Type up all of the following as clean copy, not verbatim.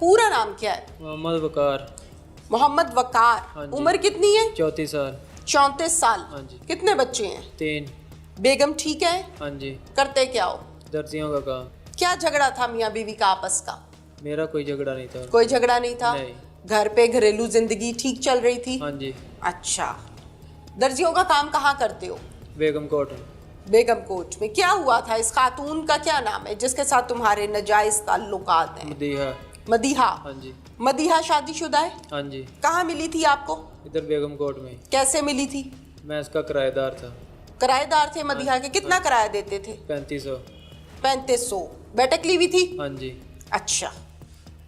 पूरा नाम क्या है? मोहम्मद वकार। मोहम्मद वकार। हाँ जी। उम्र कितनी है? 34 साल। 34 साल। हाँ जी। कितने बच्चे हैं? 3। बेगम ठीक है? हाँ जी। करते क्या हो? दर्जियों का काम। क्या झगड़ा था मियाँ बीवी का आपस का? मेरा कोई झगड़ा नहीं था। कोई झगड़ा नहीं था? नहीं। घर पे घरेलू जिंदगी ठीक चल रही थी? हाँ जी। अच्छा, दर्जियों का काम कहाँ करते हो? बेगम कोट। बेगम कोट में। क्या हुआ था? इस खातून का क्या नाम है जिसके साथ तुम्हारे नाजायज ताल्लुकात हैं? मदीहा। मदीहा। हाँ जी। मदीहा शादीशुदा है? हाँ जी। कहाँ मिली थी आपको? इधर बेगम कोट में। कैसे मिली थी? मैं इसका किराएदार था। किराएदार थे मदीहा के? कितना किराया देते थे? 3500। 3500। बैठक ली हुई थी? हाँ जी। अच्छा,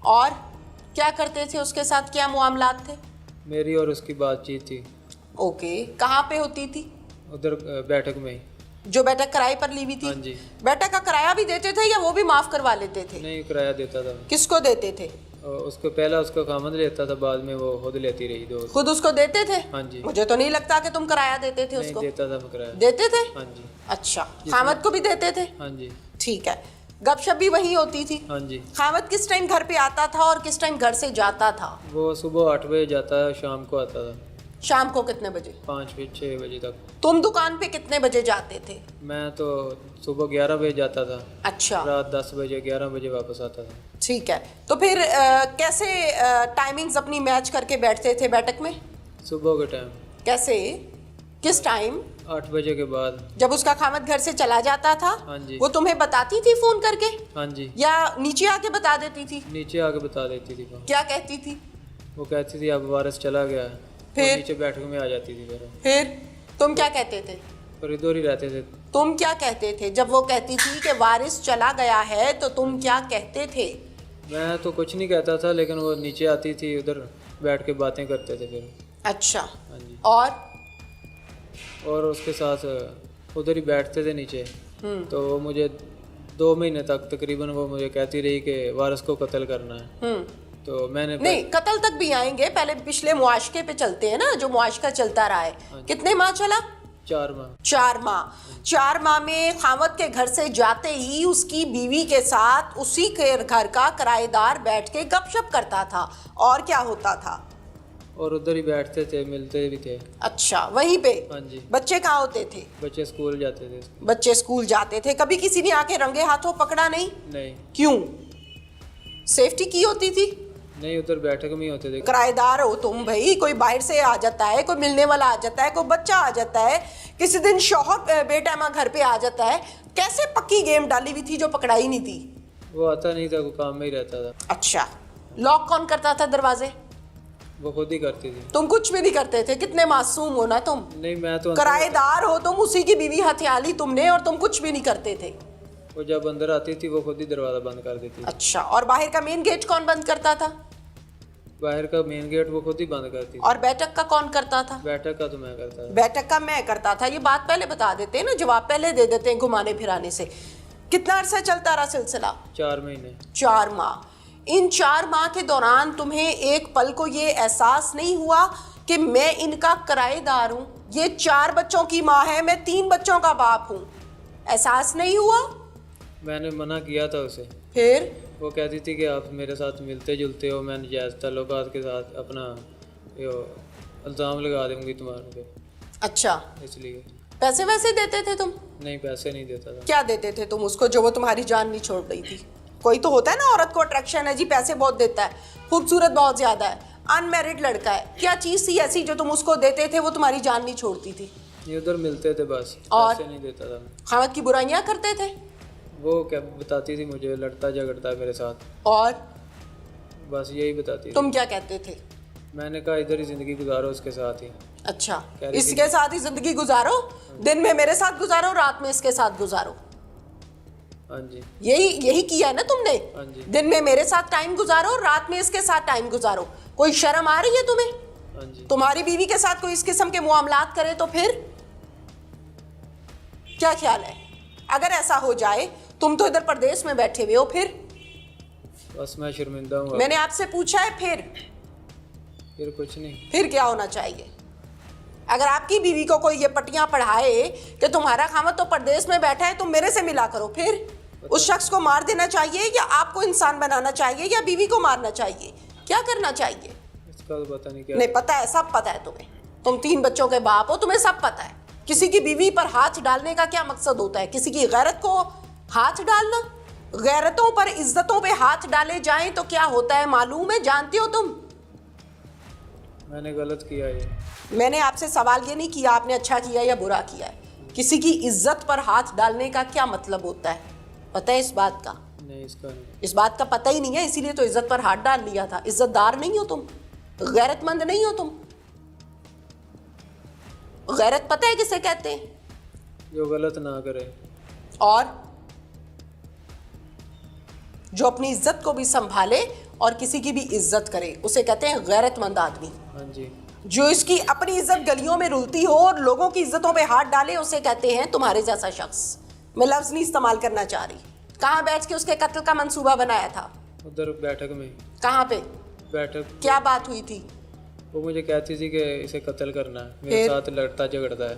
और क्या करते थे उसके साथ? क्या मामलात थे? मेरी और उसकी बातचीत थी। ओके, कहाँ पे होती थी? उधर बैठक में ही। जो बैठक किराए पर ली हुई थी? हाँ जी। बैठक का किराया भी देते थे या वो भी माफ करवा लेते थे? नहीं, किराया देता था। किसको देते थे? और उसको पहला उसका खामद लेता था, बाद में वो खुद लेती रही दो। खुद उसको देते थे? हाँ जी। मुझे तो नहीं लगता कि तुम किराया देते थे नहीं उसको। देता था मैं किराया। देते थे? हाँ जी। अच्छा, खामद को भी देते थे? हाँ जी। ठीक है। गपशप भी वही होती थी? हाँ जी। खामद किस टाइम घर पे आता था और किस टाइम घर से जाता था? वो सुबह 8 बजे जाता है, शाम को आता था शाम को कितने बजे? 5-6 बजे तक। तुम दुकान पे कितने बजे जाते थे? मैं तो सुबह 11 बजे जाता था, अच्छा, रात 10 बजे 11 बजे वापस आता था। ठीक है। तो फिर कैसे टाइमिंग्स अपनी मैच करके बैठते थे बैठक में? सुबह के टाइम। कैसे? किस टाइम? 8 बजे के बाद। जब उसका खामद घर से चला जाता था? हाँ जी। वो तुम्हें बताती थी फोन करके हाँ जी। या नीचे आके बता देती थी? नीचे आके बता देती थी वो। क्या कहती थी? वो कहती थी अब वारिस चला गया है। फिर? वो नीचे बैठक में आ जाती थी मेरा। फिर तुम क्या कहते थे? और इधर ही रहते थे। तुम क्या कहते थे जब वो कहती थी कि वारिस चला गया है? तो तुम क्या कहते थे? मैं तो कुछ नहीं कहता था, लेकिन वो नीचे आती थी, उधर बैठ के बातें करते थे फिर। अच्छा, हाँ जी। और उसके साथ उधर ही बैठते थे नीचे। तो वो मुझे 2 महीने तक तकरीबन वो मुझे कहती रही कि वारिस को कत्ल करना है। तो मैंने नहीं, कत्ल तक भी आएंगे, पहले पिछले मुआशके पे चलते हैं ना, जो मुआशका चलता रहा है। कितने माह चला? 4 माह। 4 माह। 4 माह में खामद के घर से जाते ही उसकी बीवी के साथ उसी के घर का किराएदार बैठ के गपशप करता था। और क्या होता था? और उधर ही बैठते थे, मिलते भी थे। अच्छा, वहीं पे? हाँ जी। बच्चे कहाँ होते थे? बच्चे स्कूल जाते थे। बच्चे स्कूल जाते थे। कभी किसी ने आके रंगे हाथों पकड़ा नहीं? नहीं। क्यों? सेफ्टी की होती थी? नहीं, उधर बैठक में ही होते थे। किराएदार हो तुम भाई, कोई बाहर से आ जाता है, कोई मिलने वाला आ जाता है, कोई बच्चा आ जाता है, किसी दिन शौहर बेटा घर पे आ जाता है। कैसे पक्की गेम डाली हुई थी जो पकड़ाई नहीं थी? वो आता नहीं था, वो काम में ही रहता था। अच्छा, लॉक कौन करता था दरवाजे? वो खुद ही करती थी। तुम कुछ भी नहीं करते थे? कितने मासूम हो ना तुम। नहीं, मैं तो किराएदार हो तुम, उसी की बीवी हथियाली तुमने, और तुम कुछ भी नहीं करते थे। वो जब अंदर आती थी वो खुद ही दरवाजा बंद कर देती। अच्छा, और बाहर का मेन गेट कौन बंद करता था? बाहर का मेन गेट वो खुद ही बंद करती थी। और बैठक का कौन करता था? बैठक का तो मैं करता था। बैठक का मैं करता था। ये बात पहले बता देते हैं ना, जवाब पहले दे देते हैं घुमाने फिराने से। कितना अरसा चलता रहा सिलसिला? 4 महीने। 4 माह। इन 4 माह के दौरान तुम्हें एक पल को ये एहसास नहीं हुआ कि मैं इनका किराएदार हूँ? ये 4 बच्चों की माँ है, मैं 3 बच्चों का बाप हूँ। एहसास नहीं हुआ? मैंने मना किया था उसे। फिर? वो कहती थी कि आप मेरे साथ मिलते जुलते हो, मैं नाजायज़ ताल्लुकात के साथ अपना इल्ज़ाम लगा दूंगी तुम्हारे पे। अच्छा, इसलिए। पैसे वैसे देते थे तुम? नहीं, पैसे नहीं देता था। क्या देते थे तुम उसको जो वो तुम्हारी जान नहीं छोड़ रही थी? कोई तो होता है ना, औरत को अट्रैक्शन है जी, पैसे बहुत देता है, खूबसूरत बहुत ज्यादा है, अनमैरिड लड़का है। क्या चीज थी ऐसी जो तुम उसको देते थे वो तुम्हारी जान नहीं छोड़ती थी? ये उधर मिलते थे बस, और? पैसे नहीं देता था। खामद की बुराइयां करते थे? वो क्या बताती थी मुझे, लड़ता झगड़ता है मेरे साथ, और बस यही बताती थी। तुम क्या कहते थे? मैंने कहा इधर ही जिंदगी गुजारो उसके साथ ही। अच्छा, इसके साथ ही जिंदगी गुजारो, दिन में मेरे साथ गुजारो, रात में इसके साथ गुजारो। हाँ जी। यही किया है ना तुमने? हाँ जी। दिन में मेरे साथ टाइम गुजारो, रात में इसके साथ टाइम गुजारो। कोई शर्म आ रही है तुम्हें? हाँ जी। तुम्हारी बीवी के साथ कोई इस किस्म के मुआमलात करे तो फिर क्या ख्याल है? अगर ऐसा हो जाए, तुम तो इधर परदेश में बैठे हुए हो, फिर? बस मैं शर्मिंदा हूँ। मैंने आपसे पूछा है, फिर कुछ नहीं। फिर क्या होना चाहिए? अगर आपकी बीवी को कोई ये पट्टियां पढ़ाए कि तुम्हारा खामद तो परदेश में बैठा है, तुम मेरे से मिला करो, फिर उस शख्स को मार देना चाहिए या आपको इंसान बनाना चाहिए या बीवी को मारना चाहिए, क्या करना चाहिए? इसका तो पता नहीं क्या। नहीं पता है, सब पता है तुम्हें, तुम 3 बच्चों के बाप हो, तुम्हें सब पता है। किसी की बीवी पर हाथ डालने का क्या मकसद होता है? किसी की गैरत को हाथ डालना? गैरतों पर, इज्जतों पे हाथ डाले जाएं तो क्या होता है मालूम है, जानती हो तुम? मैंने गलत किया ये। मैंने आपसे सवाल ये नहीं किया आपने अच्छा किया या बुरा किया है। किसी की इज्जत पर हाथ डालने का क्या मतलब होता है, पता है इस बात का? नहीं, इसका नहीं। इस बात का पता ही नहीं है, इसीलिए तो इज्जत पर हाथ डाल लिया था। इज्जतदार नहीं हो तुम, गैरतमंद नहीं हो तुम। गैरत पता है किसे कहते हैं? जो गलत ना करे और जो अपनी इज्जत को भी संभाले और किसी की भी इज्जत करे, उसे कहते हैं गैरतमंद आदमी। हाँ जी। जो इसकी अपनी इज्जत गलियों में रुलती हो और लोगों की इज्जतों पे हाथ डाले, उसे कहते हैं तुम्हारे जैसा शख्स। मैं लफ्ज नहीं इस्तेमाल करना चाह रही। कहाँ बैठ के उसके कत्ल का मंसूबा बनाया था? उधर बैठक में। कहाँ पे? बैठक। क्या बात हुई थी? वो मुझे कहती थी कि इसे कत्ल करना है, मेरे साथ लड़ता झगड़ता है।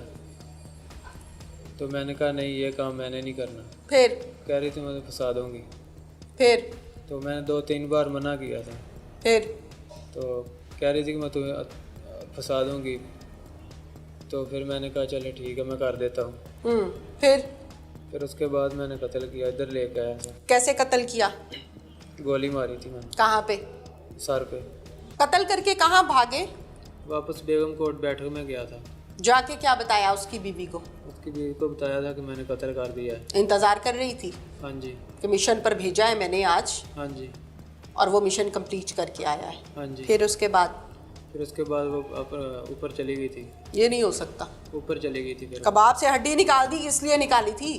तो मैंने कहा नहीं, ये काम मैंने नहीं करना। फिर कह रही थी मैं तो फंसा दूंगी। फिर तो मैंने 2-3 बार मना किया था। फिर तो कह रही थी कि मैं तुम्हें फंसा दूंगी। तो फिर मैंने कहा चलो ठीक है, मैं कर देता हूँ। फिर उसके बाद मैंने कत्ल किया, इधर लेके आया था। कैसे कत्ल किया? गोली मारी थी मैंने कहाँ पे? सर पे। कत्ल करके कहाँ भागे? वापस बेगम कोर्ट बैठक में गया था। जाके क्या बताया उसकी बीवी को? उसकी बीवी को बताया था कि मैंने कत्ल कर दिया है। इंतजार कर रही थी हाँ जी। कि मिशन पर भेजा है मैंने आज, हाँ जी। और वो मिशन कंप्लीट करके आया है। हाँ जी। फिर उसके बाद वो ऊपर चली गई थी। ये नहीं हो सकता। ऊपर चली गई थी। फिर कबाब से हड्डी निकाल दी, इसलिए निकाली थी?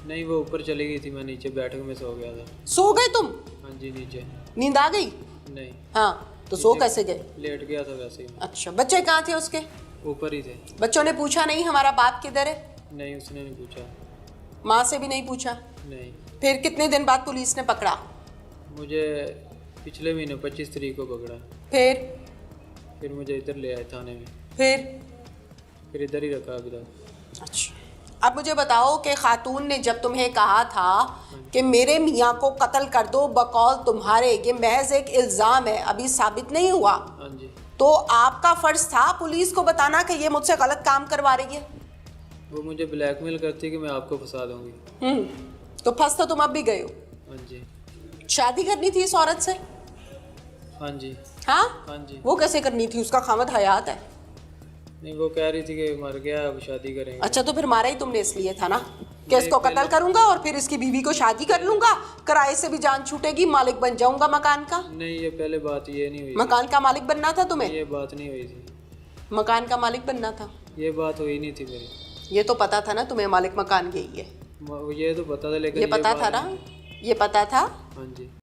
नहीं, वो ऊपर चली गई थी, मैं नीचे बैठक में सो गया था। सो गए तुम? हाँ जी, नीचे। नींद आ गई? नहीं। हाँ, तो सो कैसे गए? लेट गया था वैसे ही। अच्छा, बच्चे कहाँ थे उसके? ऊपर ही थे। बच्चों ने पूछा नहीं हमारा बाप किधर है? नहीं, उसने नहीं पूछा। माँ से भी नहीं पूछा? नहीं। फिर कितने दिन बाद पुलिस ने पकड़ा? मुझे पिछले महीने 25 तारीख को पकड़ा। फिर मुझे इधर ले आए थाने में। फिर इधर ही रखा अभी तक। अच्छा, अब मुझे बताओ कि खातून ने जब तुम्हें कहा था कि मेरे मियाँ को कत्ल कर दो बकौल तुम्हारे, ये महज एक इल्ज़ाम है, अभी साबित नहीं हुआ, हाँ जी। तो आपका फर्ज था पुलिस को बताना कि ये मुझसे गलत काम करवा रही है? वो मुझे ब्लैकमेल करती कि मैं आपको फंसा दूंगी। तो फंस तो तुम अब भी गए हो। हाँ जी। शादी करनी थी इस औरत से? हाँ जी। हाँ? हाँ जी। वो कैसे करनी थी? उसका खामद हयात है। नहीं, वो कह रही थी कि मर गया, अब शादी करेंगे। अच्छा, तो फिर मारा ही तुमने इसलिए था ना कि इसको कत्ल करूंगा और फिर इसकी बीवी को शादी कर लूंगा, किराए से भी जान छूटेगी, मालिक बन जाऊंगा मकान का। नहीं, ये पहले बात ये नहीं हुई। मकान का मालिक बनना था तुम्हें? ये बात नहीं हुई थी। मकान का मालिक बनना था? ये बात हुई नहीं थी मेरी। ये तो पता था ना तुम्हें मालिक मकान यही है? ये तो पता था, लेकिन ये पता था ना? ये पता था? हाँ जी।